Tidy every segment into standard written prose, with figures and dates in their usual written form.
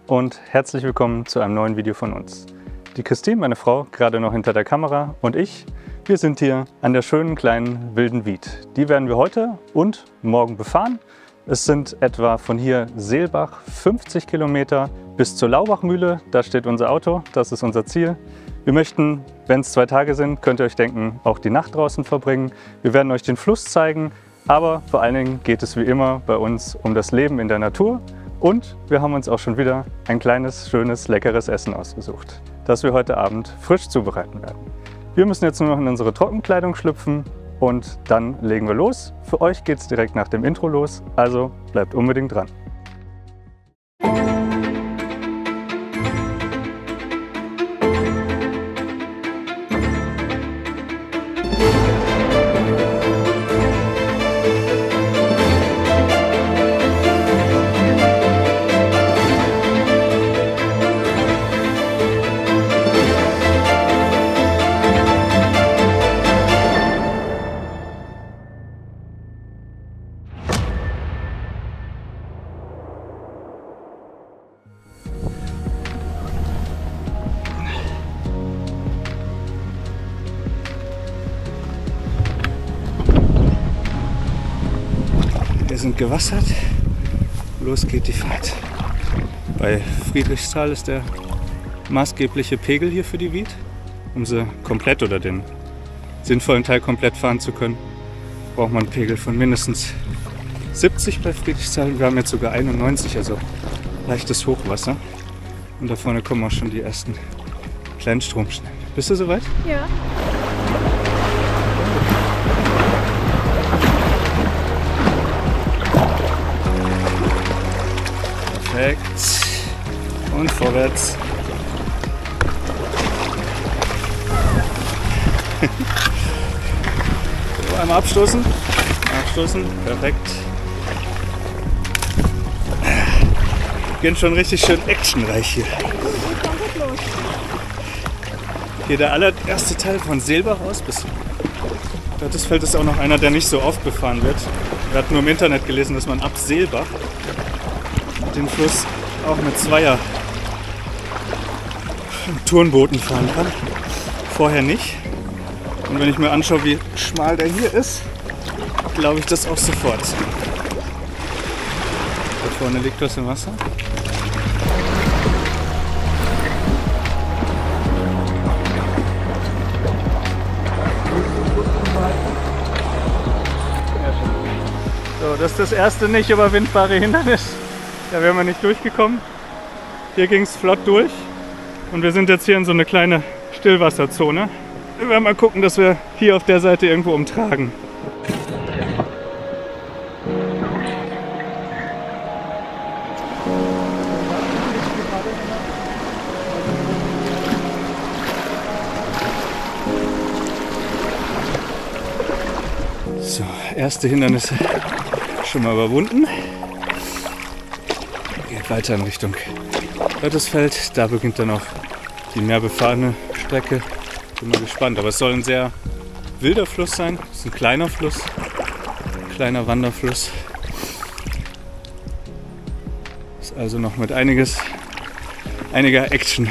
und herzlich willkommen zu einem neuen Video von uns. Die Christine, meine Frau, gerade noch hinter der Kamera, und ich, wir sind hier an der schönen kleinen wilden Wied. Die werden wir heute und morgen befahren. Es sind etwa von hier Seelbach 50 Kilometer bis zur Laubachmühle. Da steht unser Auto, das ist unser Ziel. Wir möchten, wenn es 2 Tage sind, könnt ihr euch denken, auch die Nacht draußen verbringen. Wir werden euch den Fluss zeigen, aber vor allen Dingen geht es wie immer bei uns um das Leben in der Natur. Und wir haben uns auch schon wieder ein kleines, schönes, leckeres Essen ausgesucht, das wir heute Abend frisch zubereiten werden. Wir müssen jetzt nur noch in unsere Trockenkleidung schlüpfen und dann legen wir los. Für euch geht es direkt nach dem Intro los, also bleibt unbedingt dran. Wir sind gewassert, los geht die Fahrt. Bei Friedrichsthal ist der maßgebliche Pegel hier für die Wied. Um sie komplett oder den sinnvollen Teil komplett fahren zu können, braucht man einen Pegel von mindestens 70 bei Friedrichsthal. Wir haben jetzt sogar 91, also leichtes Hochwasser. Und da vorne kommen auch schon die ersten kleinen Stromschnellen. Bist du soweit? Ja. Perfekt. Und vorwärts. So, einmal abstoßen. Abstoßen. Perfekt. Geht schon richtig schön actionreich hier. Hier der allererste Teil von Seelbach aus bis Gottesfeld ist auch noch einer, der nicht so oft befahren wird. Wir hatten nur im Internet gelesen, dass man ab Seelbach den Fluss auch mit Zweier Turnbooten fahren kann. Vorher nicht. Und wenn ich mir anschaue, wie schmal der hier ist, glaube ich das auch sofort. Da vorne liegt was im Wasser. So, das ist das erste nicht überwindbare Hindernis. Da wären wir nicht durchgekommen. Hier ging es flott durch und wir sind jetzt hier in so eine kleine Stillwasserzone. Wir werden mal gucken, dass wir hier auf der Seite irgendwo umtragen. So, erste Hindernisse schon mal überwunden. Geht weiter in Richtung Gottesfeld. Da beginnt dann auch die mehr befahrene Strecke. Bin mal gespannt. Aber es soll ein sehr wilder Fluss sein. Es ist ein kleiner Fluss, ein kleiner Wanderfluss. Ist also noch mit einiger Action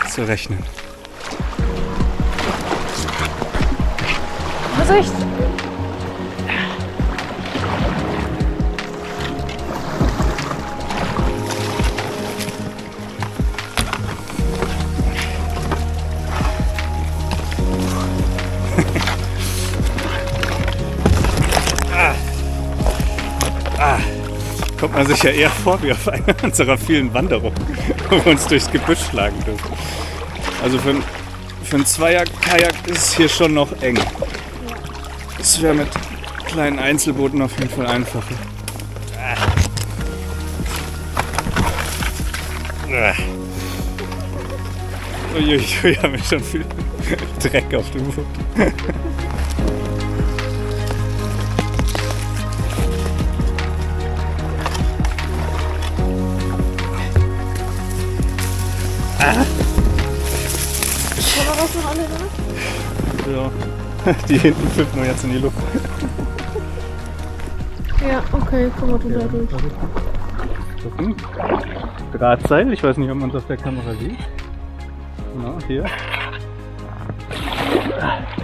zu rechnen. Vorsicht! Kommt man sich ja eher vor wie auf einer unserer vielen Wanderungen, wo wir uns durchs Gebüsch schlagen dürfen. Also für ein Zweier-Kajak ist es hier schon noch eng. Das wäre mit kleinen Einzelbooten auf jeden Fall einfacher. Uiuiui, haben wir schon viel Dreck auf dem Boot. Kameras noch alle da? Ja, die hinten flippen wir jetzt in die Luft. Ja, okay, komm mal du da durch. Gucken. Drahtseil, ich weiß nicht, ob man es auf der Kamera sieht. Genau, hier.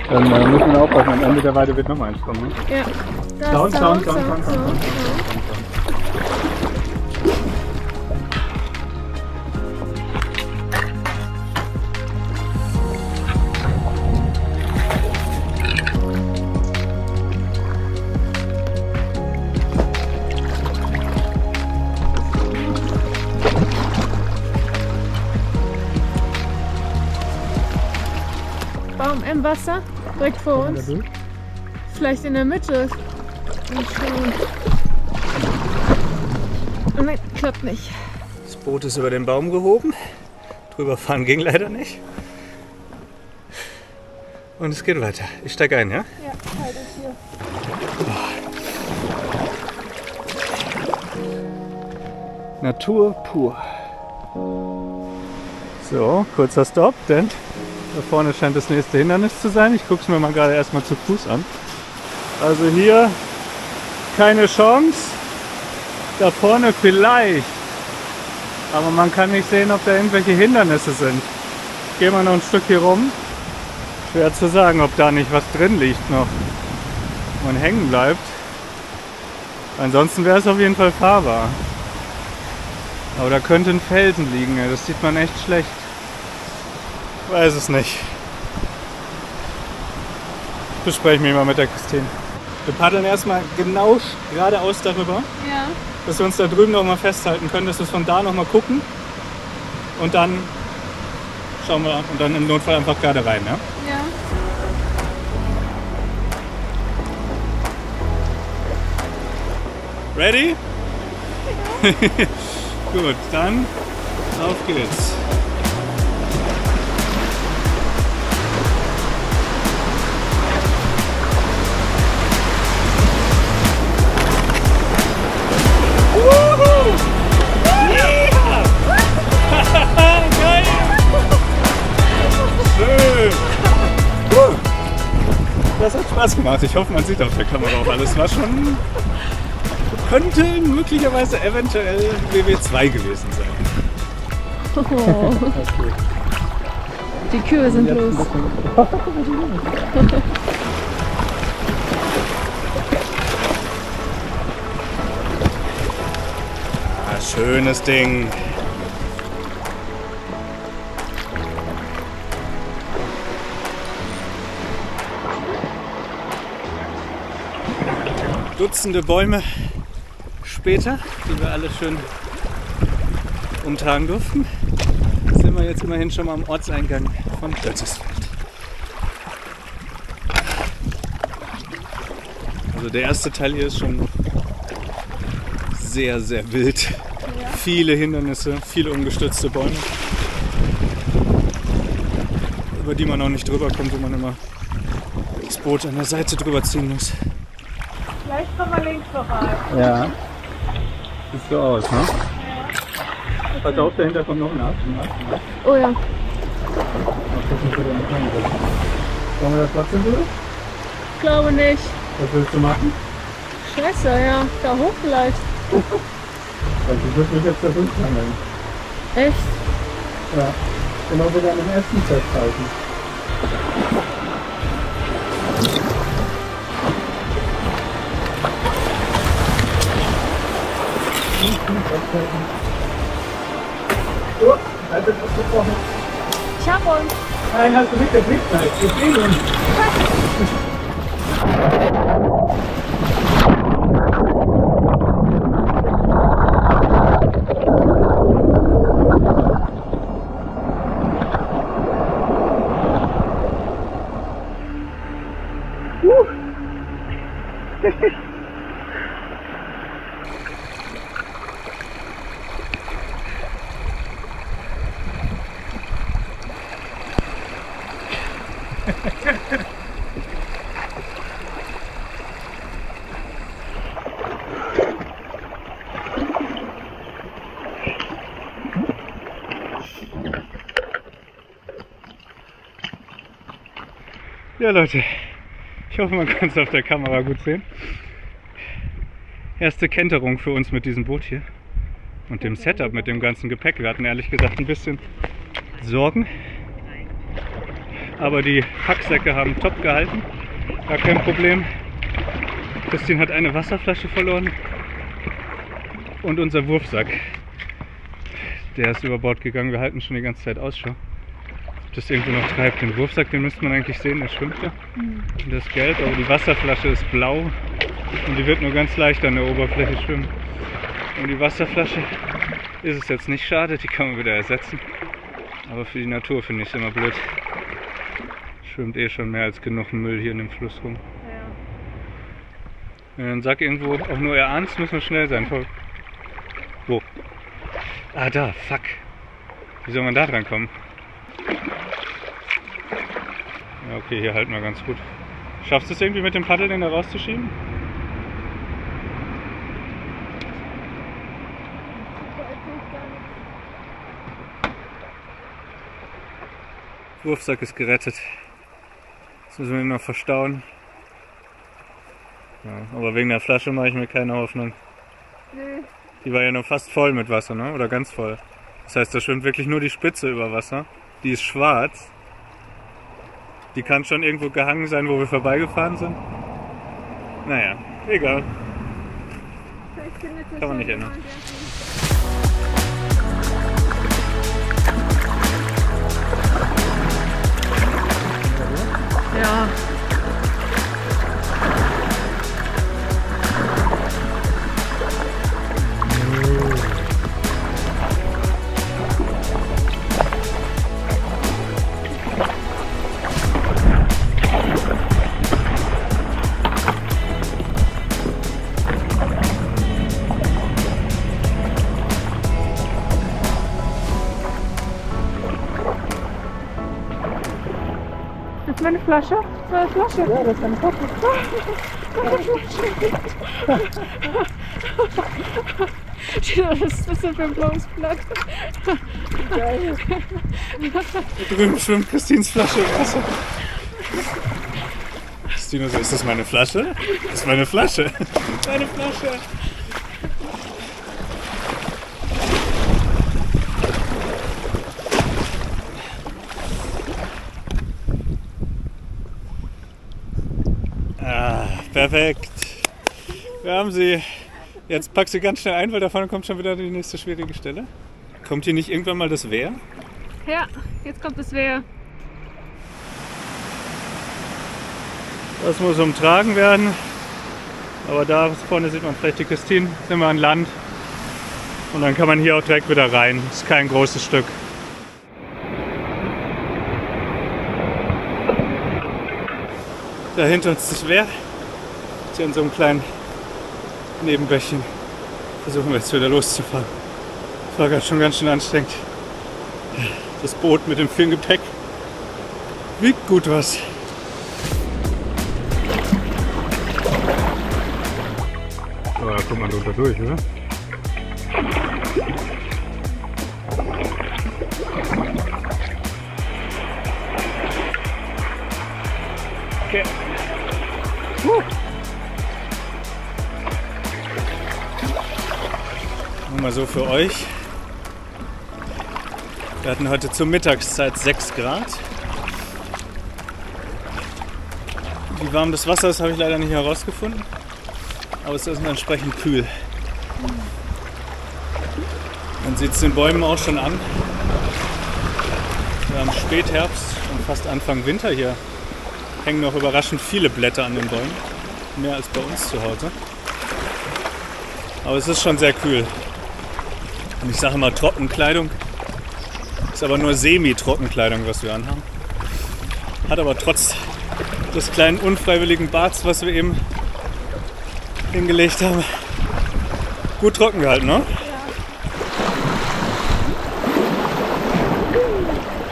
Dann müssen wir aufpassen, am Ende der Weide wird nochmal eins kommen. Ne? Ja. Down. Baum im Wasser, direkt vor uns. Vielleicht in der Mitte. Und nein, klappt nicht. Das Boot ist über den Baum gehoben. Drüber fahren ging leider nicht. Und es geht weiter. Ich steige ein, ja? Ja, halt es hier. Natur pur. So, kurzer Stopp, denn da vorne scheint das nächste Hindernis zu sein. Ich gucke es mir mal gerade erstmal zu Fuß an. Also hier keine Chance. Da vorne vielleicht. Aber man kann nicht sehen, ob da irgendwelche Hindernisse sind. Ich gehe mal noch ein Stück hier rum. Schwer zu sagen, ob da nicht was drin liegt noch und hängen bleibt. Ansonsten wäre es auf jeden Fall fahrbar. Aber da könnte ein Felsen liegen, das sieht man echt schlecht. Weiß es nicht. Bespreche mich mal mit der Christine. Wir paddeln erstmal genau geradeaus darüber, Ja. dass wir uns da drüben noch mal festhalten können, dass wir von da noch mal gucken. Und dann schauen wir und dann im Notfall einfach gerade rein. Ja? Ja. Ready? Gut, dann auf geht's. Das hat Spaß gemacht. Ich hoffe, man sieht auf der Kamera auch alles. War schon. Könnte möglicherweise eventuell WW2 gewesen sein. Oh. Okay. Die Kühe sind los. Ah, schönes Ding. Dutzende Bäume später, die wir alle schön umtragen durften, sind wir jetzt immerhin schon mal am Ortseingang von Dötzesfeld. Also der erste Teil hier ist schon sehr, sehr wild. Ja. Viele Hindernisse, viele umgestürzte Bäume, über die man auch nicht drüber kommt, wo man immer das Boot an der Seite drüber ziehen muss. Vielleicht kommen wir links vorbei. Ja. Sieht so aus, ne? Ja. Pass auf, dahinter kommt noch ein Arzt. Oh ja. Wollen wir das trotzdem durch? Ich glaube nicht. Was willst du machen? Scheiße, ja. Da hoch vielleicht. Also ich würde mich jetzt da durchhangeln. Echt? Ja. Genau wie an dem ersten festhalten. Oh, halt das abgebrochen. Ich hab uns. Nein, hast du nicht, der Blick gleich. Wir sehen uns. Ja Leute, ich hoffe, man kann es auf der Kamera gut sehen. Erste Kenterung für uns mit diesem Boot hier. und dem Setup mit dem ganzen Gepäck. Wir hatten ehrlich gesagt ein bisschen Sorgen, aber die Packsäcke haben top gehalten, gar kein Problem. Christine hat eine Wasserflasche verloren und unser Wurfsack, der ist über Bord gegangen. Wir halten schon die ganze Zeit Ausschau, ob das irgendwo noch treibt. Den Wurfsack, den müsste man eigentlich sehen, der schwimmt ja. Und das ist gelb, aber die Wasserflasche ist blau und die wird nur ganz leicht an der Oberfläche schwimmen. Und die Wasserflasche ist es jetzt nicht schade, die kann man wieder ersetzen. Aber für die Natur finde ich es immer blöd. Schwimmt eh schon mehr als genug Müll hier in dem Fluss rum. Ja. Wenn man den Sack irgendwo auch nur erahnst, muss man schnell sein. Wo? Ah, da, fuck. Wie soll man da dran kommen? Ja, okay, hier halten wir ganz gut. Schaffst du es irgendwie mit dem Paddel den da rauszuschieben? Wurfsack ist gerettet. Jetzt müssen wir ihn noch verstauen. Ja, aber wegen der Flasche mache ich mir keine Hoffnung. Nee. Die war ja noch fast voll mit Wasser, ne? Oder ganz voll. Das heißt, da schwimmt wirklich nur die Spitze über Wasser. Die ist schwarz. Die kann schon irgendwo gehangen sein, wo wir vorbeigefahren sind. Naja, egal. Kann man nicht ändern. Ja. Das ist meine Flasche? Meine Flasche? Ja, das ist meine Flasche. Das ist ein bisschen für ein blaues Blatt. Geil. Da drüben schwimmt Christines Flasche im Wasser. Christine so, ist das meine Flasche? Das ist meine Flasche. Meine Flasche. Perfekt. Wir haben sie. Jetzt pack sie ganz schnell ein, weil da vorne kommt schon wieder die nächste schwierige Stelle. Kommt hier nicht irgendwann mal das Wehr? Ja, jetzt kommt das Wehr. Das muss umtragen werden. Aber da vorne sieht man vielleicht die Christine. Sind wir an Land. Und dann kann man hier auch direkt wieder rein. Das ist kein großes Stück. Da hinter uns das Wehr. Hier in so einem kleinen Nebenbächchen versuchen wir jetzt wieder loszufahren. Das war gerade schon ganz schön anstrengend. Das Boot mit dem vielen Gepäck wiegt gut was. So, da kommt man drunter durch, oder? Okay. Nur mal so für euch. Wir hatten heute zur Mittagszeit 6 Grad. Wie warm das Wasser ist, habe ich leider nicht herausgefunden. Aber es ist entsprechend kühl. Man sieht es den Bäumen auch schon an. Wir haben Spätherbst und fast Anfang Winter hier. Hängen noch überraschend viele Blätter an den Bäumen. Mehr als bei uns zu Hause. Aber es ist schon sehr kühl. Und ich sage immer Trockenkleidung. Ist aber nur Semi-Trockenkleidung, was wir anhaben. Hat aber trotz des kleinen unfreiwilligen Bads, was wir eben hingelegt haben, gut trocken gehalten, ne?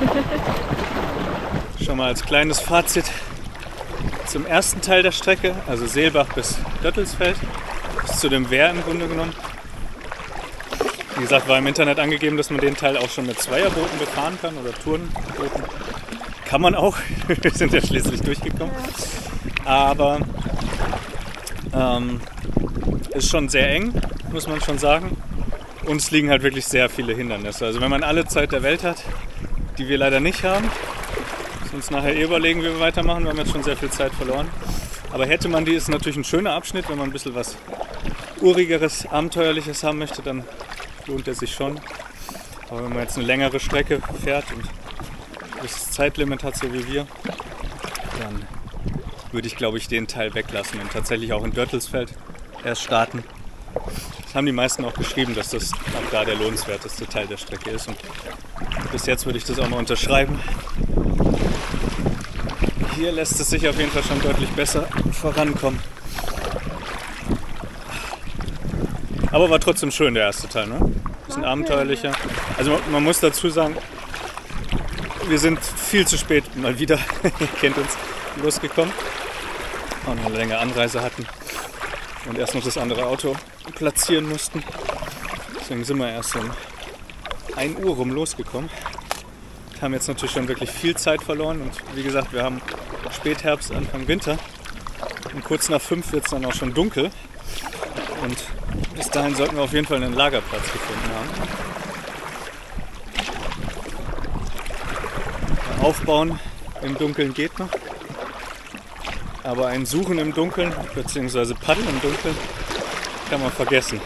Ja. Schon mal als kleines Fazit zum ersten Teil der Strecke, also Seelbach bis Döttelsfeld, bis zu dem Wehr im Grunde genommen. Wie gesagt, war im Internet angegeben, dass man den Teil auch schon mit Zweierbooten befahren kann oder Tourenbooten. Kann man auch, wir sind ja schließlich durchgekommen. Aber ist schon sehr eng, muss man schon sagen. uns liegen halt wirklich sehr viele Hindernisse. Also wenn man alle Zeit der Welt hat, die wir leider nicht haben, müssen wir uns nachher überlegen, wie wir weitermachen. Wir haben jetzt schon sehr viel Zeit verloren. Aber hätte man die, ist natürlich ein schöner Abschnitt. Wenn man ein bisschen was Urigeres, Abenteuerliches haben möchte, dann lohnt er sich schon. Aber wenn man jetzt eine längere Strecke fährt und das Zeitlimit hat, so wie wir, dann würde ich, glaube ich, den Teil weglassen und tatsächlich auch in Dörtelsfeld erst starten. Das haben die meisten auch geschrieben, dass das auch da der lohnenswerteste Teil der Strecke ist. Und bis jetzt würde ich das auch mal unterschreiben. Hier lässt es sich auf jeden Fall schon deutlich besser vorankommen. Aber war trotzdem schön, der erste Teil, ne? Bisschen abenteuerlicher. Also man muss dazu sagen, wir sind viel zu spät mal wieder, ihr kennt uns, losgekommen. Und eine längere Anreise hatten und erst noch das andere Auto platzieren mussten. Deswegen sind wir erst um 1 Uhr rum losgekommen. Haben jetzt natürlich schon wirklich viel Zeit verloren und wie gesagt, wir haben Spätherbst, Anfang Winter und kurz nach 5 wird es dann auch schon dunkel und bis dahin sollten wir auf jeden Fall einen Lagerplatz gefunden haben. Aufbauen im Dunkeln geht noch, aber ein Suchen im Dunkeln bzw. Paddeln im Dunkeln kann man vergessen.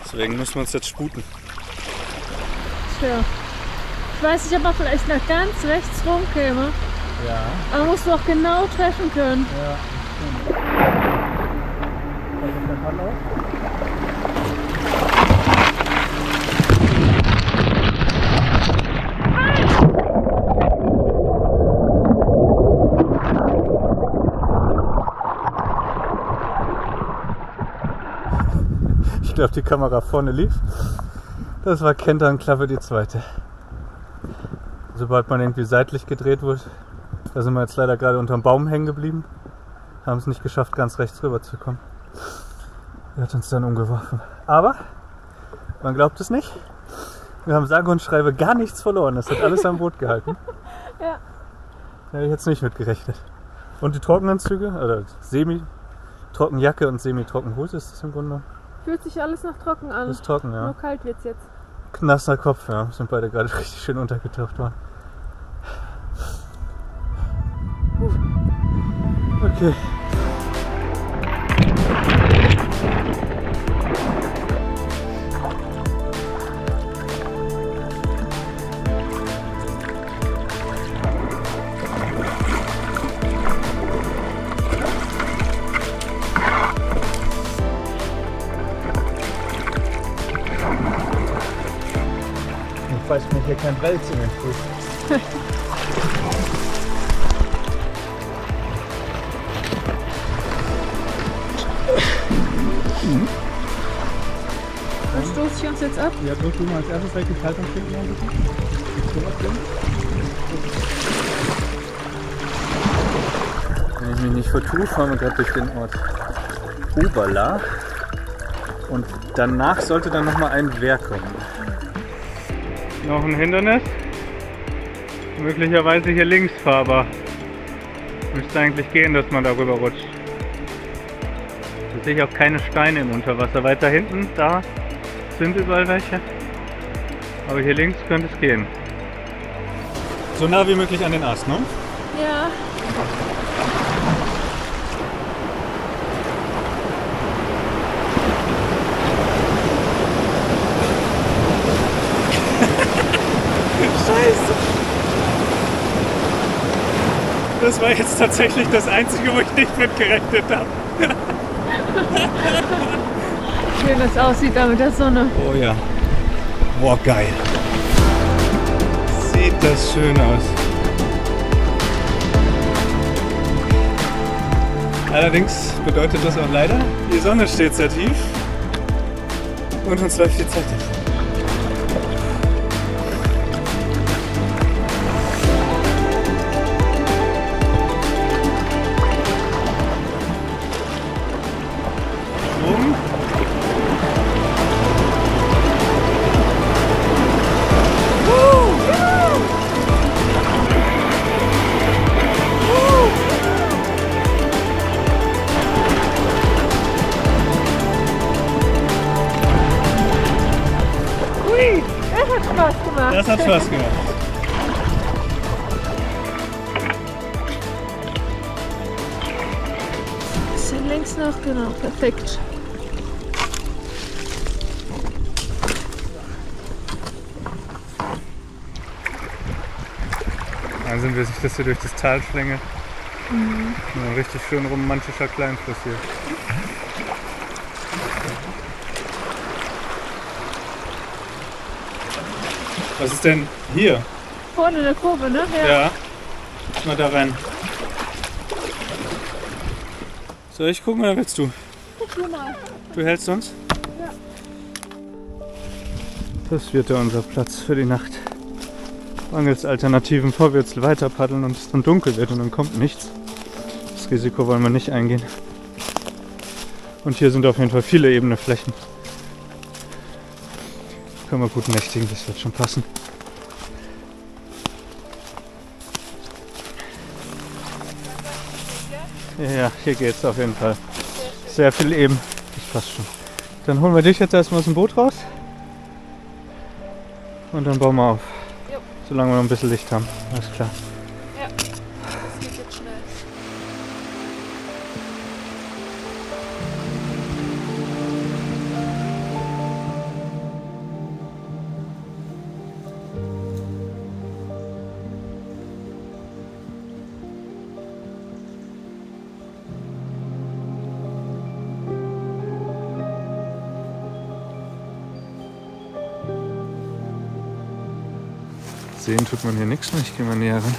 Deswegen müssen wir uns jetzt sputen. Tja. Ich weiß nicht, ob man vielleicht nach ganz rechts rumkäme. Ja. Aber musst du auch genau treffen können. Ja, stimmt. Was ist der Paddel aus? Ich glaube, die Kamera vorne lief. Das war Kenternklappe die zweite. Sobald man irgendwie seitlich gedreht wurde, da sind wir jetzt leider gerade unterm Baum hängen geblieben. Haben es nicht geschafft, ganz rechts rüber zu kommen. Er hat uns dann umgeworfen. Aber man glaubt es nicht. Wir haben sage und schreibe gar nichts verloren. Das hat alles am Boot gehalten. Ja. Da hätte ich jetzt nicht mit gerechnet. Und die Trockenanzüge, oder Semi-Trockenjacke und Semi-Trockenhose ist das im Grunde. Fühlt sich alles noch trocken an. Ist trocken, ja. Nur kalt wird's jetzt. Knasser Kopf, ja. Sind beide gerade richtig schön untergetaucht worden. Okay. Ich weiß mir hier kein Wels in den Fuß. Dann stoße ich uns jetzt ab. Ja, drück du mal als erstes recht die Schaltung finden, Wenn ich mich nicht vertue, fahren wir gerade durch den Ort Oberla. Und danach sollte dann nochmal ein Wehr kommen. Noch ein Hindernis. Möglicherweise hier linksfahrbar. Müsste eigentlich gehen, dass man darüber rutscht. Da sehe ich auch keine Steine im Unterwasser. Weiter hinten, da sind überall welche. Aber hier links könnte es gehen. So nah wie möglich an den Ast, ne? Ja. Scheiße! Das war jetzt tatsächlich das Einzige, wo ich nicht mit gerechnet habe. Schön, das aussieht da mit der Sonne. Oh ja. Boah, geil. Sieht das schön aus. Allerdings bedeutet das auch leider, die Sonne steht sehr tief und uns läuft die Zeit davon. Das hat Spaß gemacht. Das hat Spaß gemacht. Bisschen links noch, genau, perfekt. Wahnsinn, wie sich das hier durch das Tal schlängelt. Ein richtig schön romantischer Kleinfluss hier. Was ist denn hier? Vorne in der Kurve, ne? Ja. Mal da rein. Soll ich gucken oder willst du? Guck mal. Du hältst uns? Ja. Das wird ja unser Platz für die Nacht. Mangels Alternativen vorwärts weiter paddeln und es dann dunkel wird und dann kommt nichts. Das Risiko wollen wir nicht eingehen. Und hier sind auf jeden Fall viele ebene Flächen. Können wir gut nächtigen, das wird schon passen. Ja, hier geht's auf jeden Fall. Sehr viel eben. Das passt schon. Dann holen wir dich jetzt erstmal aus dem Boot raus. Und dann bauen wir auf. Jo. Solange wir noch ein bisschen Licht haben. Alles klar. Ja, das geht jetzt schnell. Sehen tut man hier nichts mehr. Ich gehe mal näher ran.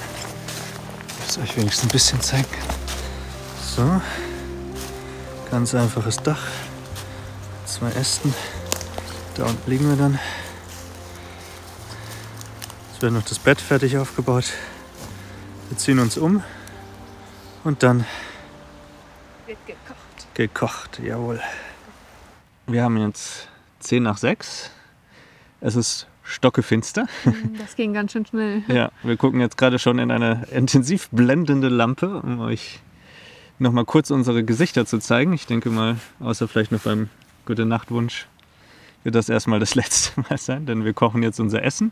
Ich will euch wenigstens ein bisschen zeigen. So. Ganz einfaches Dach. 2 Ästen. Da unten liegen wir dann. Jetzt wird noch das Bett fertig aufgebaut. Wir ziehen uns um. Und dann Wird gekocht. gekocht. Jawohl. Wir haben jetzt 10 nach 6. Es ist stockefinster. Das ging ganz schön schnell. Ja, wir gucken jetzt gerade schon in eine intensiv blendende Lampe, um euch noch mal kurz unsere Gesichter zu zeigen. Ich denke mal, außer vielleicht noch beim Gute-Nacht-Wunsch, wird das erstmal das letzte Mal sein, denn wir kochen jetzt unser Essen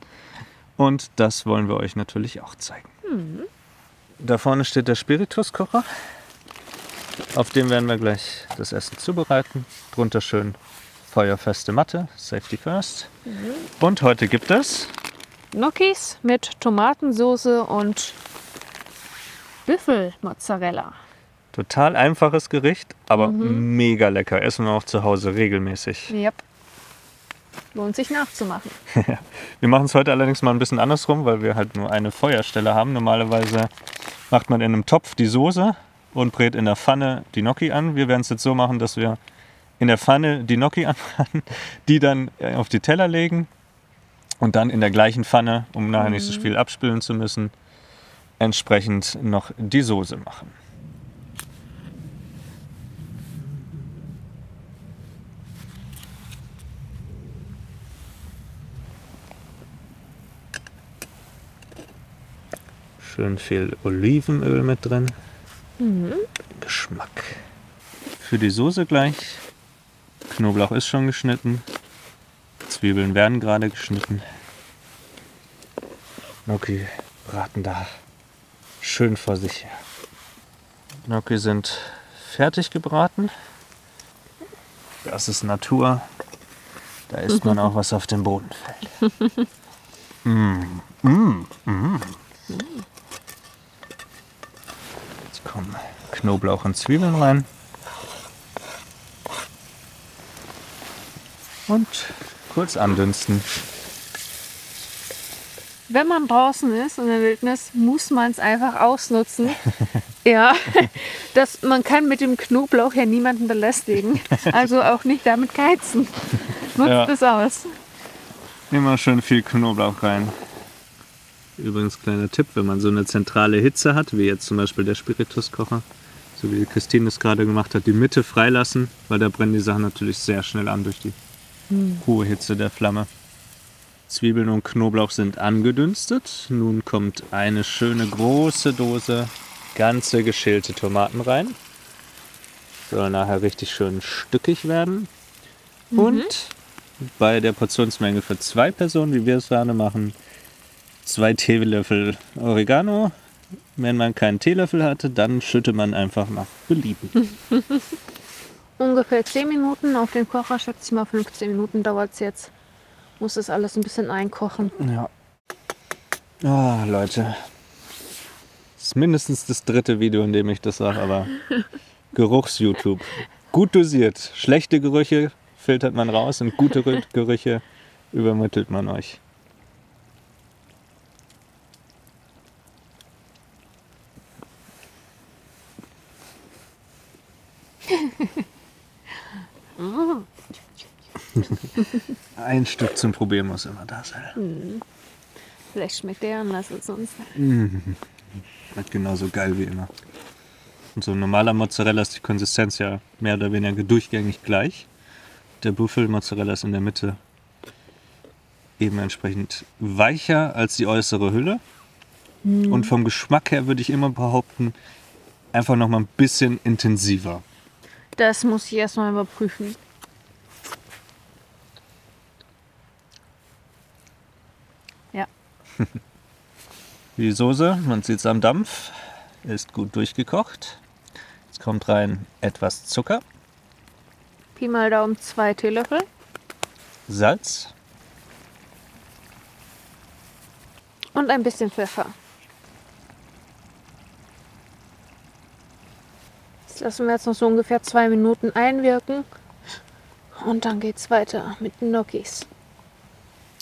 und das wollen wir euch natürlich auch zeigen. Da vorne steht der Spirituskocher, auf dem werden wir gleich das Essen zubereiten. Drunter schön feuerfeste Matte, Safety First. Und heute gibt es Gnocchis mit Tomatensoße und Büffelmozzarella. total einfaches Gericht, aber mega lecker. Essen wir auch zu Hause regelmäßig. Yep. Lohnt sich nachzumachen. Wir machen es heute allerdings mal ein bisschen andersrum, weil wir halt nur eine Feuerstelle haben. Normalerweise macht man in einem Topf die Soße und brät in der Pfanne die Gnocchi an. Wir werden es jetzt so machen, dass wir in der Pfanne die Gnocchi anbraten, die dann auf die Teller legen und dann in der gleichen Pfanne, um nachher nicht so viel abspülen zu müssen, entsprechend noch die Soße machen. Schön viel Olivenöl mit drin. Geschmack. Für die Soße gleich. Knoblauch ist schon geschnitten. Zwiebeln werden gerade geschnitten. Gnocchi braten da schön vor sich her. Gnocchi sind fertig gebraten. Das ist Natur. Da isst man auch, was auf den Boden fällt. Jetzt kommen Knoblauch und Zwiebeln rein. Und kurz andünsten. Wenn man draußen ist in der Wildnis, muss man es einfach ausnutzen. Ja, man kann mit dem Knoblauch ja niemanden belästigen. Also auch nicht damit geizen. Nutzt es aus. Nehmen wir schön viel Knoblauch rein. Übrigens kleiner Tipp, wenn man so eine zentrale Hitze hat, wie jetzt zum Beispiel der Spirituskocher, so wie die Christine es gerade gemacht hat, die Mitte freilassen, weil da brennen die Sachen natürlich sehr schnell an durch die hohe Hitze der Flamme. Zwiebeln und Knoblauch sind angedünstet. Nun kommt eine schöne große Dose ganze geschälte Tomaten rein. Soll nachher richtig schön stückig werden. Und bei der Portionsmenge für 2 Personen, wie wir es gerade machen, 2 Teelöffel Oregano. Wenn man keinen Teelöffel hatte, dann schüttet man einfach nach Belieben. Ungefähr 10 Minuten auf den Kocher, schätze ich mal 15 Minuten dauert es jetzt. Muss das alles ein bisschen einkochen. Ja. Oh, Leute. Das ist mindestens das 3. Video, in dem ich das sage, aber Geruchs-YouTube. Gut dosiert. Schlechte Gerüche filtert man raus und gute Gerüche übermittelt man euch. Ein Stück zum Probieren muss immer da sein. Vielleicht schmeckt der anders als sonst. Schmeckt genauso geil wie immer. Und so ein normaler Mozzarella ist die Konsistenz ja mehr oder weniger durchgängig gleich. Der Büffelmozzarella ist in der Mitte eben entsprechend weicher als die äußere Hülle. Und vom Geschmack her würde ich immer behaupten, einfach noch mal ein bisschen intensiver. Das muss ich erstmal überprüfen. Ja. Die Soße, man sieht es am Dampf, ist gut durchgekocht. Jetzt kommt rein etwas Zucker, Pi mal Daumen 2 Teelöffel. Salz, Und ein bisschen Pfeffer. Das lassen wir jetzt noch so ungefähr 2 Minuten einwirken. Und dann geht es weiter mit den Gnocchis.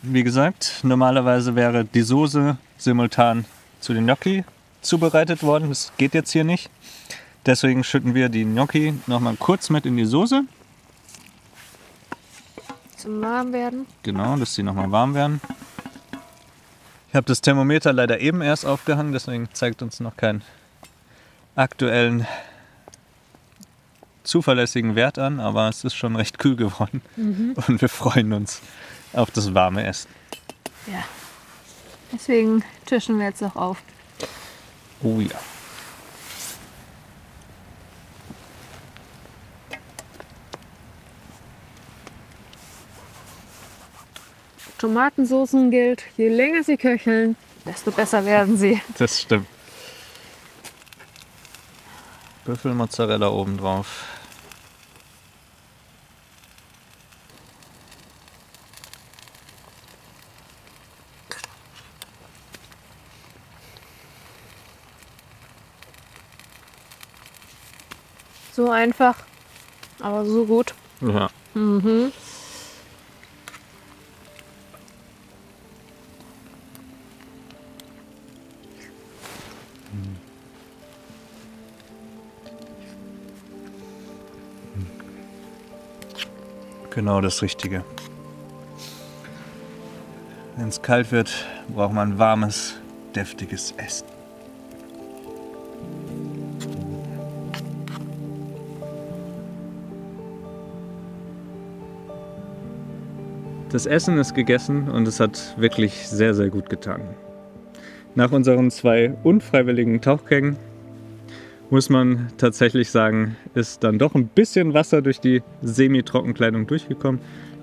Wie gesagt, normalerweise wäre die Soße simultan zu den Gnocchi zubereitet worden. Das geht jetzt hier nicht. Deswegen schütten wir die Gnocchi noch mal kurz mit in die Soße. Zum Warmwerden. Genau, dass die noch mal warm werden. Ich habe das Thermometer leider eben erst aufgehangen, deswegen zeigt uns noch keinen aktuellen zuverlässigen Wert an, aber es ist schon recht kühl geworden und wir freuen uns auf das warme Essen. Ja. Deswegen tischen wir jetzt auch auf. Oh ja. Tomatensoßen gilt, je länger sie köcheln, desto besser werden sie. Das stimmt. Büffelmozzarella obendrauf. So einfach, aber so gut. Ja. Genau das Richtige. Wenn es kalt wird, braucht man warmes, deftiges Essen. Das Essen ist gegessen und es hat wirklich sehr, sehr gut getan. Nach unseren 2 unfreiwilligen Tauchgängen muss man tatsächlich sagen, ist dann doch ein bisschen Wasser durch die Semi-Trockenkleidung durchgekommen.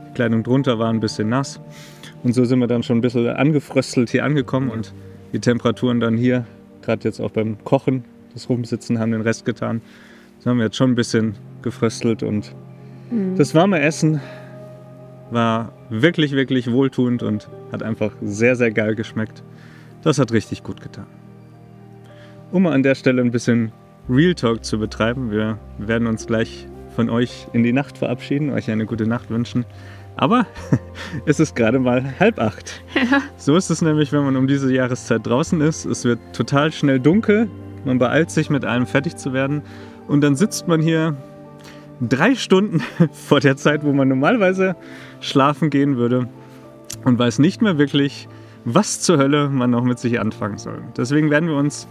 Die Kleidung drunter war ein bisschen nass. Und so sind wir dann schon ein bisschen angefröstelt hier angekommen und die Temperaturen dann hier, gerade jetzt auch beim Kochen, das Rumsitzen, haben den Rest getan. So haben wir jetzt schon ein bisschen gefröstelt und das warme Essen war wirklich, wirklich wohltuend und hat einfach sehr, sehr geil geschmeckt. Das hat richtig gut getan. Um an der Stelle ein bisschen Real Talk zu betreiben, wir werden uns gleich von euch in die Nacht verabschieden, euch eine gute Nacht wünschen. Aber es ist gerade mal 7:30. Ja. So ist es nämlich, wenn man um diese Jahreszeit draußen ist. Es wird total schnell dunkel, man beeilt sich mit allem fertig zu werden und dann sitzt man hier 3 Stunden vor der Zeit, wo man normalerweise schlafen gehen würde und weiß nicht mehr wirklich, was zur Hölle man noch mit sich anfangen soll. Deswegen werden wir uns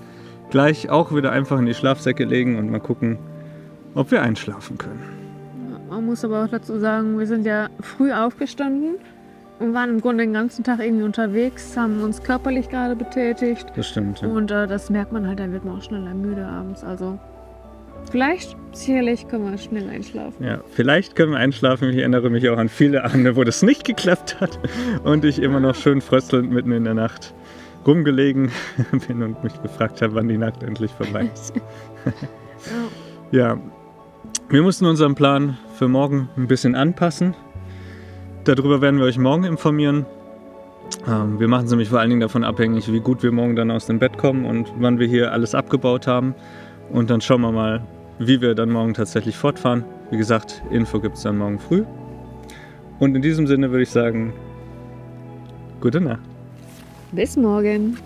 gleich auch wieder einfach in die Schlafsäcke legen und mal gucken, ob wir einschlafen können. Man muss aber auch dazu sagen, wir sind ja früh aufgestanden und waren im Grunde den ganzen Tag irgendwie unterwegs, haben uns körperlich gerade betätigt. Das stimmt. Ja. Und das merkt man halt, da wird man auch schneller müde abends. Also Vielleicht, sicherlich können wir schnell einschlafen. Ja, vielleicht können wir einschlafen. Ich erinnere mich auch an viele Abende, wo das nicht geklappt hat und ich immer noch schön fröstelnd mitten in der Nacht rumgelegen bin und mich gefragt habe, wann die Nacht endlich vorbei ist. Ja, wir mussten unseren Plan für morgen ein bisschen anpassen. Darüber werden wir euch morgen informieren. Wir machen es nämlich vor allen Dingen davon abhängig, wie gut wir morgen dann aus dem Bett kommen und wann wir hier alles abgebaut haben. Und dann schauen wir mal, wie wir dann morgen tatsächlich fortfahren. Wie gesagt, Info gibt es dann morgen früh. Und in diesem Sinne würde ich sagen, gute Nacht. Bis morgen.